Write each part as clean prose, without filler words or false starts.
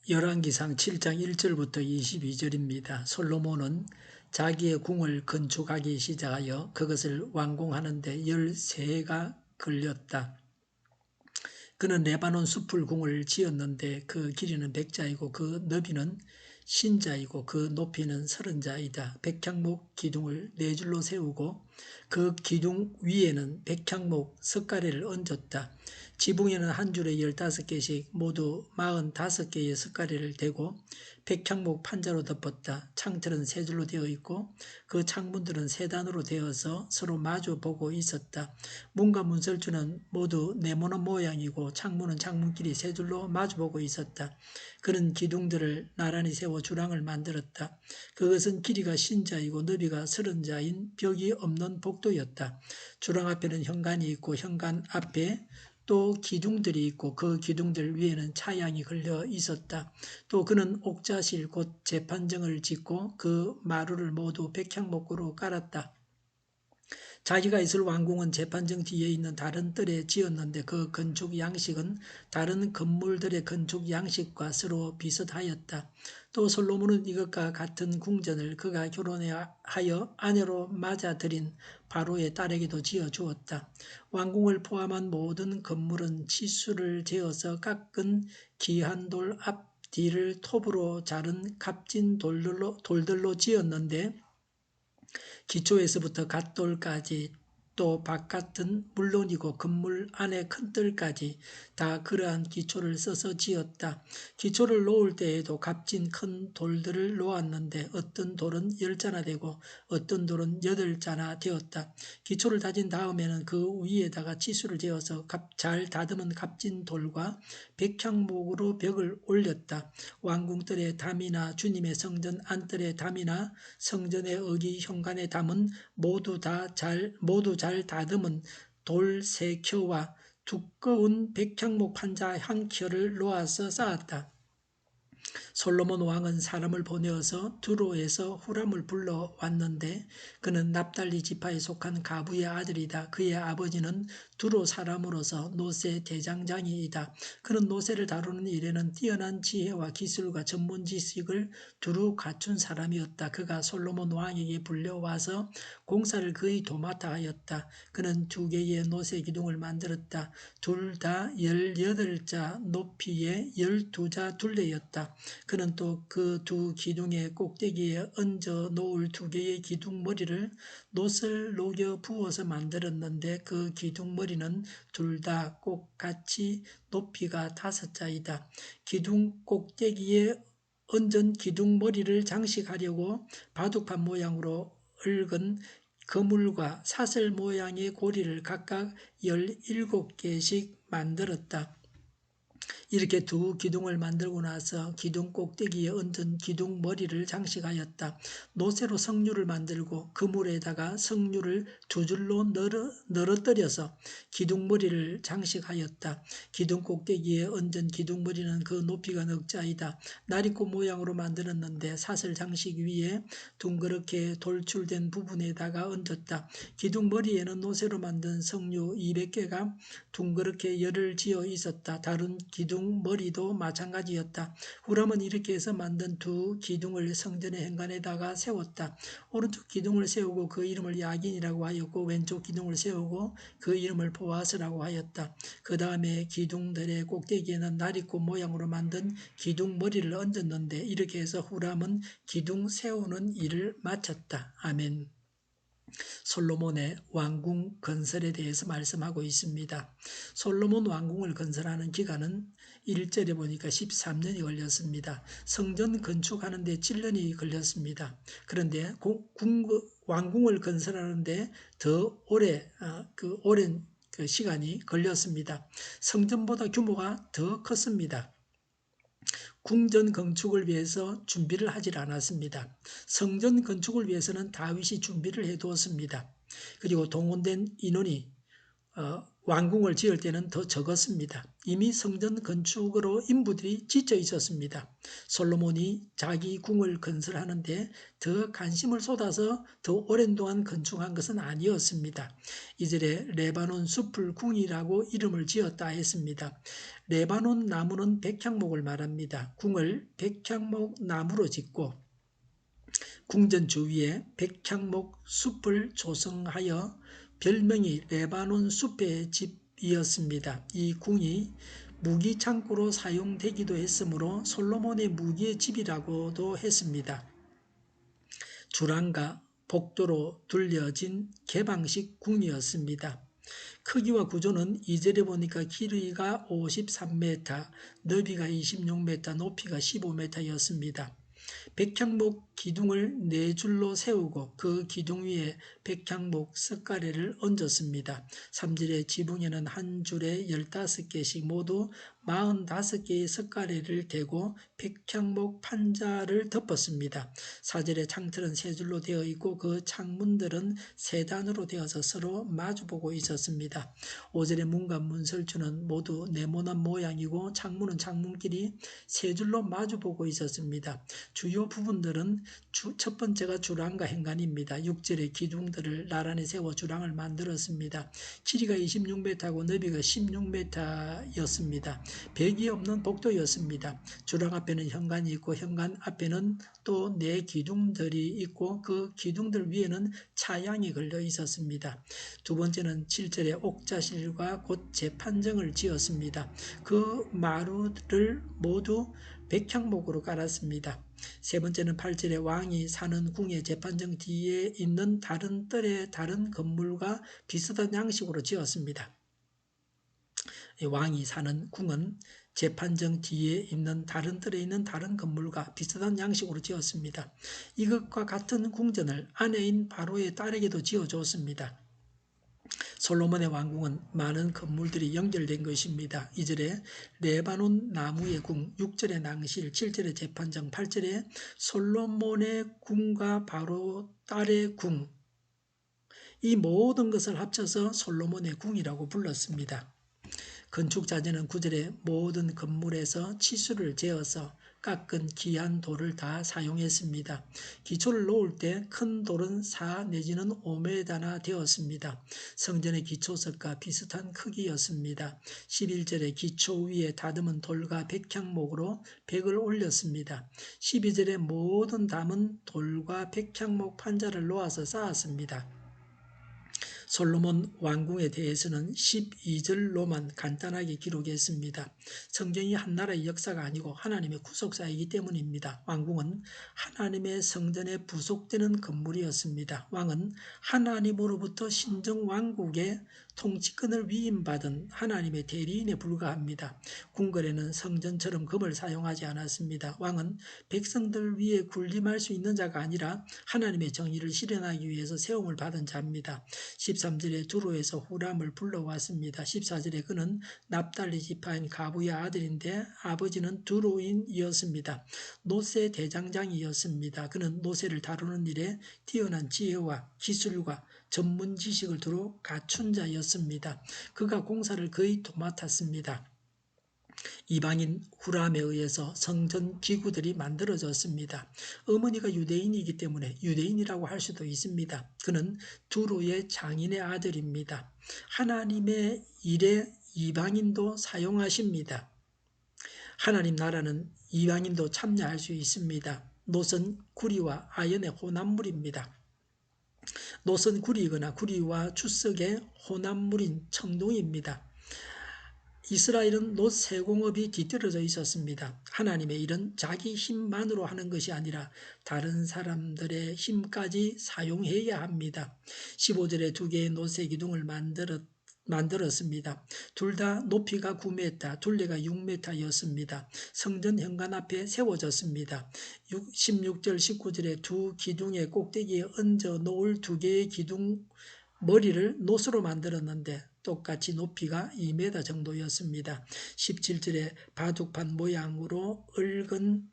열왕기상 7장 1절부터 22절입니다. 솔로몬은 자기의 궁을 건축하기 시작하여 그것을 완공하는데 13해가 걸렸다. 그는 레바논 숲을 궁을 지었는데 그 길이는 100자이고 그 너비는 신자이고 그 높이는 30자이다. 백향목 기둥을 4줄로 세우고 그 기둥 위에는 백향목 석가래를 얹었다. 지붕에는 한 줄에 15개씩 모두 45개의 석가래를 대고 백향목 판자로 덮었다. 창틀은 3줄로 되어 있고 그 창문들은 3단으로 되어서 서로 마주 보고 있었다. 문과 문설주는 모두 네모난 모양이고 창문은 창문끼리 3줄로 마주보고 있었다. 그는 기둥들을 나란히 세워 주랑을 만들었다. 그것은 길이가 신자이고 너비가 30자인 벽이 없는 복도였다. 주랑 앞에는 현관이 있고 현관 앞에 또 기둥들이 있고 그 기둥들 위에는 차양이 걸려 있었다. 또 그는 옥자실 곧 재판정을 짓고 그 마루를 모두 백향목으로 깔았다. 자기가 있을 왕궁은 재판정 뒤에 있는 다른 뜰에 지었는데 그 건축 양식은 다른 건물들의 건축 양식과 서로 비슷하였다. 또 솔로몬은 이것과 같은 궁전을 그가 결혼하여 아내로 맞아들인 바로의 딸에게도 지어주었다. 왕궁을 포함한 모든 건물은 치수를 재어서 깎은 귀한 돌 앞뒤를 톱으로 자른 값진 돌들로 지었는데 기초에서부터 갓돌까지 또 바깥은 물론이고 건물 안의 큰 뜰까지 다 그러한 기초를 써서 지었다. 기초를 놓을 때에도 값진 큰 돌들을 놓았는데 어떤 돌은 10자나 되고 어떤 돌은 8자나 되었다. 기초를 다진 다음에는 그 위에다가 치수를 재어서 잘 다듬은 값진 돌과 백향목으로 벽을 올렸다. 왕궁뜰의 담이나 주님의 성전 안뜰의 담이나 성전의 어기 현관의 담은 모두 잘 다듬은 돌 3켜와 두꺼운 백향목 판자 1켜를 놓아서 쌓았다. 솔로몬 왕은 사람을 보내어서 두로에서 후람을 불러왔는데 그는 납달리 지파에 속한 가부의 아들이다. 그의 아버지는 두로 사람으로서 노세 대장장이이다. 그는 노세를 다루는 일에는 뛰어난 지혜와 기술과 전문 지식을 두루 갖춘 사람이었다. 그가 솔로몬 왕에게 불려와서 공사를 그의 도맡아 하였다. 그는 2개의 노세 기둥을 만들었다. 둘 다 18자 높이의 12자 둘레였다. 그는 또 그 2 기둥의 꼭대기에 얹어 놓을 2개의 기둥머리를 놋을 녹여 부어서 만들었는데 그 기둥머리는 둘 다 똑같이 높이가 5자이다. 기둥 꼭대기에 얹은 기둥머리를 장식하려고 바둑판 모양으로 얽은 그물과 사슬 모양의 고리를 각각 17개씩 만들었다. 이렇게 2 기둥을 만들고 나서 기둥 꼭대기에 얹은 기둥 머리를 장식하였다. 노새로 석류를 만들고 그물에다가 석류를 2줄로 늘어뜨려서 기둥 머리를 장식하였다. 기둥 꼭대기에 얹은 기둥 머리는 그 높이가 넉자이다. 나리꽃 모양으로 만들었는데 사슬 장식 위에 둥그렇게 돌출된 부분에다가 얹었다. 기둥 머리에는 노새로 만든 석류 200개가 둥그렇게 열을 지어 있었다. 다른 기둥 머리도 마찬가지였다. 후람은 이렇게 해서 만든 2 기둥을 성전의 현관에다가 세웠다. 오른쪽 기둥을 세우고 그 이름을 야긴이라고 하였고 왼쪽 기둥을 세우고 그 이름을 보아스라고 하였다. 그 다음에 기둥들의 꼭대기에는 나리꽃 모양으로 만든 기둥 머리를 얹었는데 이렇게 해서 후람은 기둥 세우는 일을 마쳤다. 아멘. 솔로몬의 왕궁 건설에 대해서 말씀하고 있습니다. 솔로몬 왕궁을 건설하는 기간은 1절에 보니까 13년이 걸렸습니다. 성전 건축하는 데 7년이 걸렸습니다. 그런데 왕궁을 건설하는데 더 오랜 시간이 걸렸습니다. 성전보다 규모가 더 컸습니다. 궁전 건축을 위해서 준비를 하질 않았습니다. 성전 건축을 위해서는 다윗이 준비를 해두었습니다. 그리고 동원된 인원이 왕궁을 지을 때는 더 적었습니다. 이미 성전 건축으로 인부들이 지쳐 있었습니다. 솔로몬이 자기 궁을 건설하는데 더 관심을 쏟아서 더 오랜 동안 건축한 것은 아니었습니다. 이절에 레바논 숲을 궁이라고 이름을 지었다 했습니다. 레바논 나무는 백향목을 말합니다. 궁을 백향목 나무로 짓고 궁전 주위에 백향목 숲을 조성하여 별명이 레바논 숲의 집이었습니다. 이 궁이 무기 창고로 사용되기도 했으므로 솔로몬의 무기의 집이라고도 했습니다. 주랑과 복도로 둘려진 개방식 궁이었습니다. 크기와 구조는 2절에 보니까 길이가 53m, 너비가 26m, 높이가 15m였습니다. 백향목 기둥을 4줄로 세우고 그 기둥 위에 백향목 석가래를 얹었습니다. 3절의 지붕에는 한 줄에 15개씩 모두 45개의 석가래를 대고 백향목 판자를 덮었습니다. 4절의 창틀은 3줄로 되어 있고 그 창문들은 3단으로 되어서 서로 마주보고 있었습니다. 5절의 문과 문설주는 모두 네모난 모양이고 창문은 창문끼리 3줄로 마주보고 있었습니다. 주요 부분들은 첫 번째가 주랑과 행간입니다. 6절의 기둥들을 나란히 세워 주랑을 만들었습니다. 길이가 26m고 너비가 16m였습니다. 벽이 없는 복도였습니다. 주랑 앞에는 현관이 있고 현관 앞에는 또 4기둥들이 있고 그 기둥들 위에는 차양이 걸려 있었습니다. 두 번째는 7절의 옥자실과 곧 재판정을 지었습니다. 그 마루를 모두 백향목으로 깔았습니다. 세 번째는 8절에 왕이 사는 궁의 재판정 뒤에 있는 다른 뜰의 다른 건물과 비슷한 양식으로 지었습니다. 왕이 사는 궁은 재판정 뒤에 있는 다른 뜰에 있는 다른 건물과 비슷한 양식으로 지었습니다. 이것과 같은 궁전을 아내인 바로의 딸에게도 지어줬습니다. 솔로몬의 왕궁은 많은 건물들이 연결된 것입니다. 2절에 레바논 나무의 궁, 6절에 낭실, 7절에 재판정, 8절에 솔로몬의 궁과 바로 딸의 궁, 이 모든 것을 합쳐서 솔로몬의 궁이라고 불렀습니다. 건축자재는 9절에 모든 건물에서 치수를 재어서 깎은 귀한 돌을 다 사용했습니다. 기초를 놓을 때 큰 돌은 4 내지는 5m나 되었습니다. 성전의 기초석과 비슷한 크기였습니다. 11절에 기초 위에 다듬은 돌과 백향목으로 벽을 올렸습니다. 12절에 모든 담은 돌과 백향목 판자를 놓아서 쌓았습니다. 솔로몬 왕궁에 대해서는 12절로만 간단하게 기록했습니다. 성경이 한 나라의 역사가 아니고 하나님의 구속사이기 때문입니다. 왕궁은 하나님의 성전에 부속되는 건물이었습니다. 왕은 하나님으로부터 신정왕국의 통치권을 위임받은 하나님의 대리인에 불과합니다. 궁궐에는 성전처럼 금을 사용하지 않았습니다. 왕은 백성들 위에 군림할 수 있는 자가 아니라 하나님의 정의를 실현하기 위해서 세움을 받은 자입니다. 13절에 두로에서 후람을 불러왔습니다. 14절에 그는 납달리 지파인 가부의 아들인데 아버지는 두로인이었습니다. 노세 대장장이었습니다. 그는 노세를 다루는 일에 뛰어난 지혜와 기술과 전문 지식을 두루 갖춘 자였습니다. 그가 공사를 거의 도맡았습니다. 이방인 후람에 의해서 성전 기구들이 만들어졌습니다. 어머니가 유대인이기 때문에 유대인이라고 할 수도 있습니다. 그는 두루의 장인의 아들입니다. 하나님의 일에 이방인도 사용하십니다. 하나님 나라는 이방인도 참여할 수 있습니다. 노선 구리와 아연의 혼합물입니다. 노선 구리이거나 구리와 주석의 혼합물인 청동입니다. 이스라엘은 놋 세공업이 뒤떨어져 있었습니다. 하나님의 일은 자기 힘만으로 하는 것이 아니라 다른 사람들의 힘까지 사용해야 합니다. 15절에 2개의 놋의 기둥을 만들었습니다. 둘 다 높이가 9m, 둘레가 6m였습니다. 성전 현관 앞에 세워졌습니다. 16절, 19절에 두 기둥의 꼭대기에 얹어 놓을 2개의 기둥 머리를 놋으로 만들었는데 똑같이 높이가 2m 정도였습니다. 17절에 바둑판 모양으로 얽은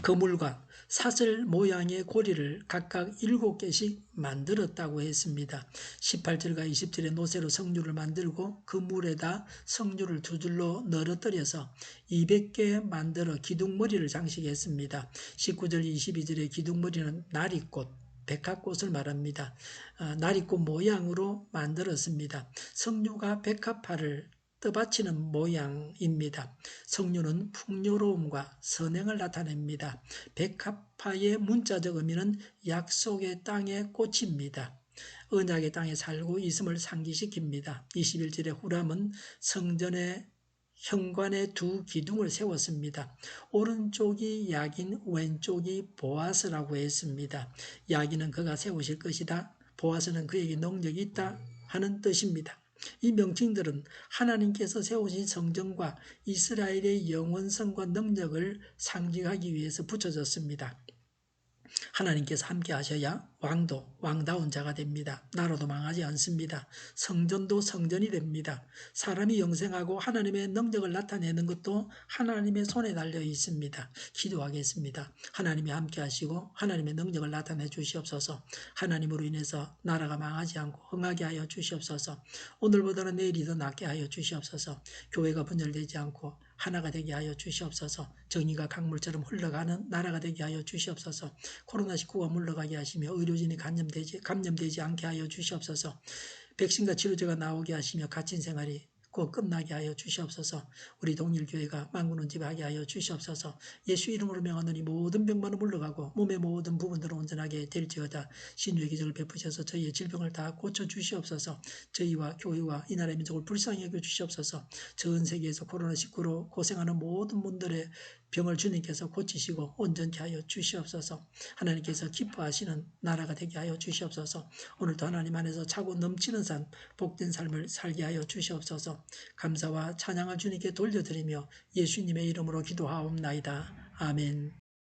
그물과 사슬 모양의 고리를 각각 7개씩 만들었다고 했습니다. 18절과 20절에 노새로 성류를 만들고 그 물에다 성류를 2줄로 널어뜨려서 200개 만들어 기둥머리를 장식했습니다. 19절 22절의 기둥머리는 나리꽃, 백합꽃을 말합니다. 나리꽃 모양으로 만들었습니다. 성류가 백합화를 떠받치는 모양입니다. 성류는 풍요로움과 선행을 나타냅니다. 백합화의 문자적 의미는 약속의 땅의 꽃입니다. 언약의 땅에 살고 있음을 상기시킵니다. 21절의 후람은 성전의 현관에 2 기둥을 세웠습니다. 오른쪽이 야긴, 왼쪽이 보아스라고 했습니다. 야긴은 그가 세우실 것이다. 보아스는 그에게 능력이 있다 하는 뜻입니다. 이 명칭들은 하나님께서 세우신 성전과 이스라엘의 영원성과 능력을 상징하기 위해서 붙여졌습니다. 하나님께서 함께 하셔야 왕도 왕다운 자가 됩니다. 나라도 망하지 않습니다. 성전도 성전이 됩니다. 사람이 영생하고 하나님의 능력을 나타내는 것도 하나님의 손에 달려 있습니다. 기도하겠습니다. 하나님이 함께 하시고 하나님의 능력을 나타내 주시옵소서. 하나님으로 인해서 나라가 망하지 않고 흥하게 하여 주시옵소서. 오늘보다는 내일이 더 낫게 하여 주시옵소서. 교회가 분열되지 않고 하나가 되게 하여 주시옵소서. 정의가 강물처럼 흘러가는 나라가 되게 하여 주시옵소서. 코로나19가 물러가게 하시며 의료진이 감염되지 않게 하여 주시옵소서. 백신과 치료제가 나오게 하시며 갇힌 생활이 꼭 끝나게 하여 주시옵소서. 우리 동일교회가 만군을 지배하게 하여 주시옵소서. 예수 이름으로 명하노니 모든 병만은 물러가고 몸의 모든 부분들은 온전하게 될지어다. 신유의 기적을 베푸셔서 저희의 질병을 다 고쳐주시옵소서. 저희와 교회와 이 나라의 민족을 불쌍히 여겨주시옵소서. 전 세계에서 코로나19로 고생하는 모든 분들의 병을 주님께서 고치시고 온전케 하여 주시옵소서. 하나님께서 기뻐하시는 나라가 되게 하여 주시옵소서. 오늘도 하나님 안에서 차고 넘치는 삶, 복된 삶을 살게 하여 주시옵소서. 감사와 찬양을 주님께 돌려드리며 예수님의 이름으로 기도하옵나이다. 아멘.